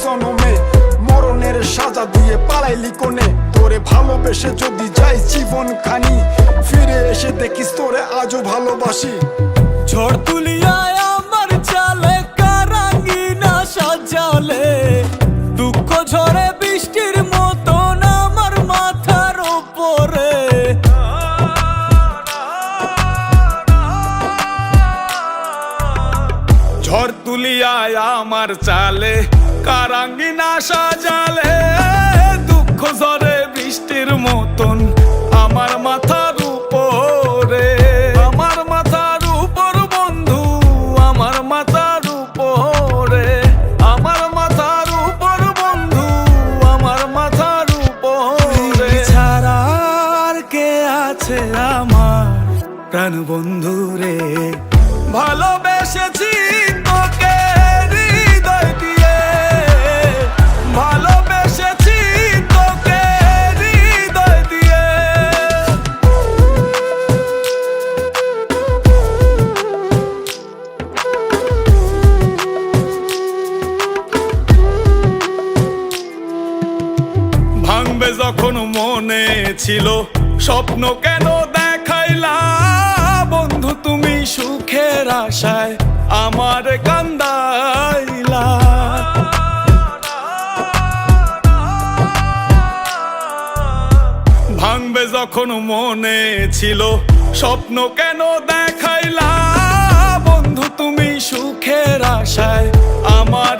জনমে মরণের সাজা দিয়ে পালাইলি কোনে। তোরে ভালোবেসে যদি যাই জীবন খানি, ফিরে এসে দেখিস তোরে আজও ভালোবাসি। ঝড় তুলিয়ায় আমার চালে কারাঙ্গিনা সাজালে, দুঃখ ঝরে বৃষ্টির মতন আমার মাথার উপরে। ঝড় তুলিয়ায় আমার চালে কারাঙ্গিনা সাজালে, দুঃখ ঝরে বৃষ্টির মতন আমার মাথার উপরে। আমার মাথার উপর বন্ধু, আমার মাথার উপরে, আমার মাথার উপর বন্ধু, আমার মাথার উপরে। ছাড়া আর কে আছে আমার প্রাণ বন্ধু রে, ভালোবেসেছি তোকে হৃদয় দিয়ে, ভালোবেসেছি তোকে হৃদয় দিয়ে। ভাঙবে যখন মনে ছিল স্বপ্ন কেন দেখাইলা, বন্ধু তুমি সুখের আশায় আমার কান্দাইলা। ভাঙবে যখন মনে ছিল স্বপ্ন কেন দেখাইলা, বন্ধু তুমি সুখের আশায় আমার